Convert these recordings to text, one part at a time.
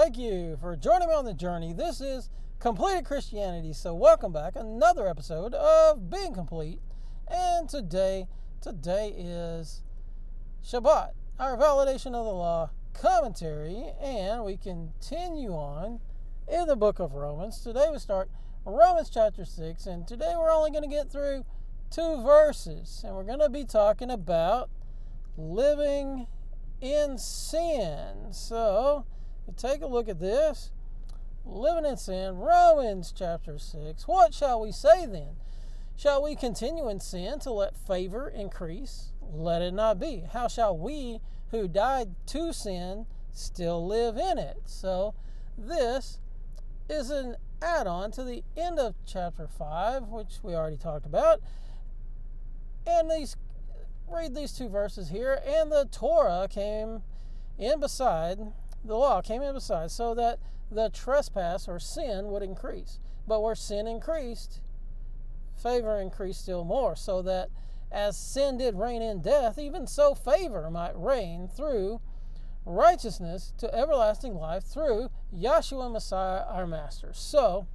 Thank you for joining me on the journey. This is Completed Christianity. So welcome back. Another episode of Being Complete. And today is Shabbat, our validation of the law commentary. And we continue on in the book of Romans. Today we start Romans chapter 6. And today we're only going to get through 2 verses. And we're going to be talking about living in sin. So take a look at this. Living in sin, Romans chapter 6. What shall we say then? Shall we continue in sin to let favor increase? Let it not be. How shall we who died to sin still live in it? So this is an add-on to the end of chapter 5, which we already talked about. And read these 2 verses here. And the Torah came in beside, the law came in beside, so that the trespass or sin would increase. But where sin increased, favor increased still more, so that as sin did reign in death, even so favor might reign through righteousness to everlasting life through Yahshua Messiah our Master. So,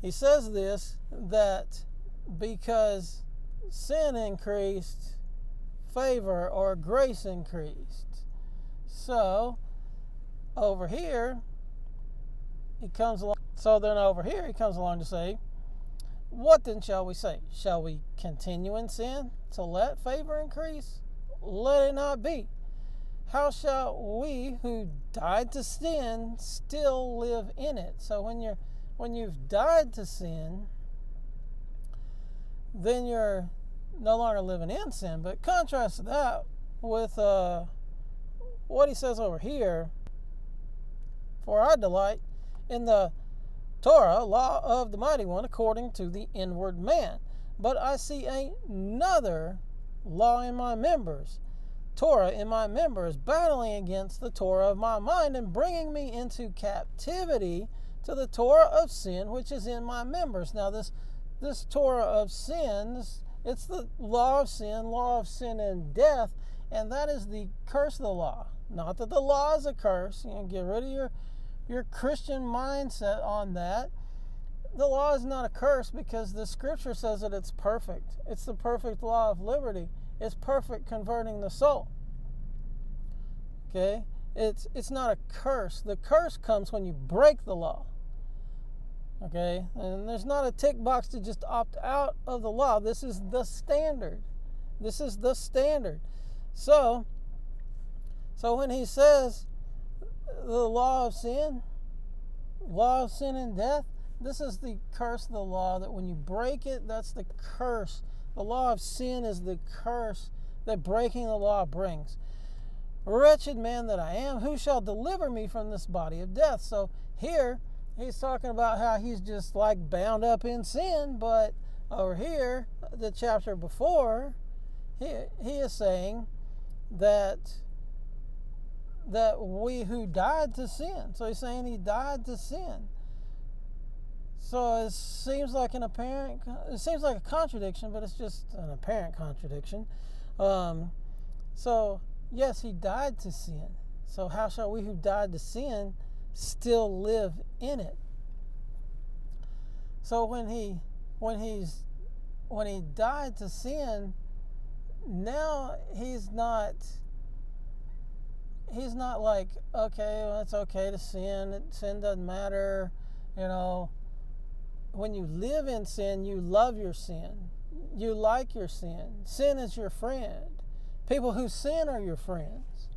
he says this, that because sin increased, favor or grace increased. So, over here, he comes along. So then over here, he comes along to say, what then shall we say? Shall we continue in sin to let favor increase? Let it not be. How shall we who died to sin still live in it? So when you've died to sin, then you're no longer living in sin. But contrast that with what he says over here. For I delight in the Torah, law of the mighty one, according to the inward man. But I see another law in my members, Torah in my members, battling against the Torah of my mind and bringing me into captivity to the Torah of sin, which is in my members. Now this Torah of sins, it's the law of sin and death, and that is the curse of the law. Not that the law is a curse. Get rid of your Christian mindset on that. The law is not a curse because the scripture says that it's perfect. It's the perfect law of liberty. It's perfect converting the soul. Okay? It's not a curse. The curse comes when you break the law. Okay? And there's not a tick box to just opt out of the law. This is the standard. This is the standard. So when he says the law of sin and death, this is the curse of the law, that when you break it, that's the curse. The law of sin is the curse that breaking the law brings. Wretched man that I am, who shall deliver me from this body of death? So here, he's talking about how he's just like bound up in sin, but over here, the chapter before, he is saying that we who died to sin. So he's saying he died to sin. So it seems like a contradiction, but it's just an apparent contradiction. So yes, he died to sin. So how shall we who died to sin still live in it? So when he died to sin, now he's not like, okay, well, it's okay to sin. Sin doesn't matter. When you live in sin, you love your sin. You like your sin. Sin is your friend. People who sin are your friends.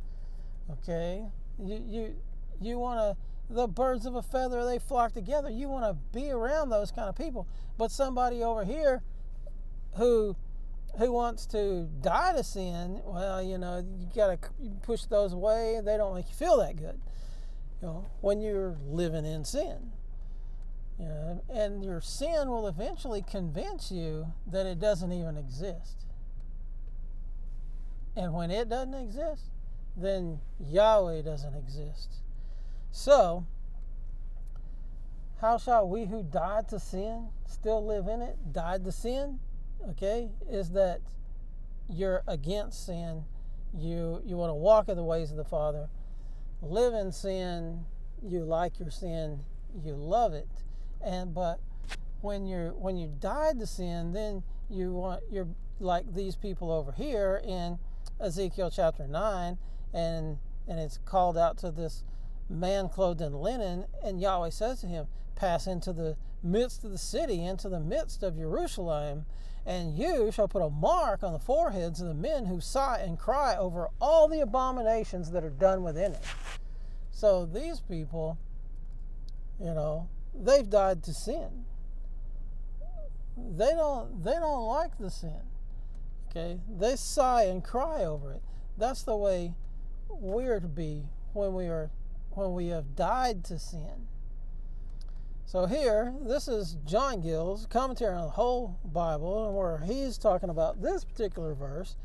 Okay? You want to, the birds of a feather, they flock together. You want to be around those kind of people. But somebody over here who wants to die to sin, well, you got to push those away. They don't make you feel that good, when you're living in sin. And your sin will eventually convince you that it doesn't even exist. And when it doesn't exist, then Yahweh doesn't exist. So, how shall we who died to sin still live in it? Died to sin? Okay, is that you're against sin. You want to walk in the ways of the Father. live in sin, you like your sin, you love it, but when you died to sin, then you're like these people over here in Ezekiel chapter 9, and it's called out to this man clothed in linen, and Yahweh says to him, pass into the midst of the city, into the midst of Jerusalem, and you shall put a mark on the foreheads of the men who sigh and cry over all the abominations that are done within it. So these people, they've died to sin. They don't like the sin. Okay? They sigh and cry over it. That's the way we're to be when we have died to sin. So here, this is John Gill's commentary on the whole Bible, and where he's talking about this particular verse.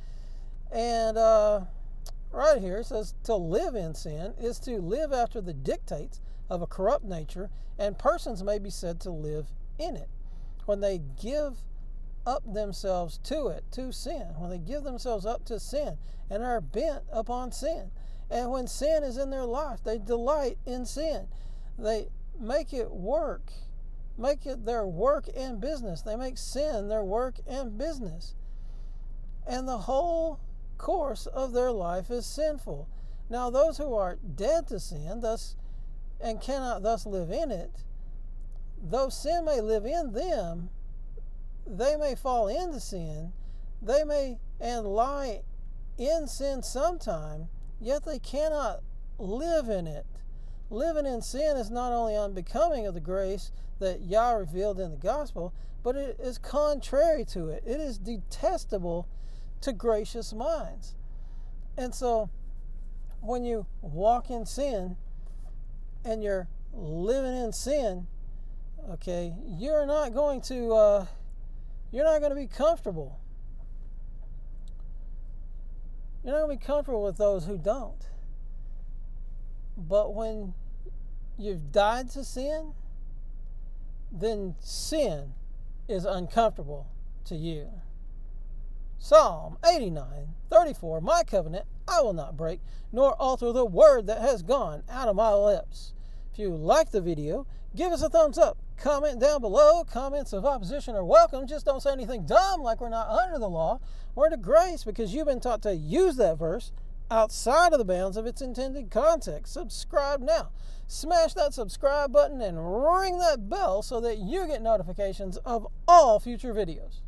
And right here it says, to live in sin is to live after the dictates of a corrupt nature, and persons may be said to live in it when they give up themselves to it, to sin, when they give themselves up to sin and are bent upon sin. And when sin is in their life, they delight in sin. They make it work, make it their work and business. They make sin their work and business. And the whole course of their life is sinful. Now, those who are dead to sin, thus and cannot thus live in it, though sin may live in them, they may fall into sin, they may and lie in sin sometime, yet they cannot live in it. Living in sin is not only unbecoming of the grace that Yah revealed in the gospel, but it is contrary to it. It is detestable to gracious minds. And so when you walk in sin and you're living in sin, okay, you're not going to be comfortable. You're not going to be comfortable with those who don't. But when you've died to sin, then sin is uncomfortable to you. Psalm 89:34, my covenant I will not break, nor alter the word that has gone out of my lips. If you like the video, give us a thumbs up. Comment down below. Comments of opposition are welcome. Just don't say anything dumb like we're not under the law. We're under grace because you've been taught to use that verse outside of the bounds of its intended context. Subscribe now. Smash that subscribe button and ring that bell so that you get notifications of all future videos.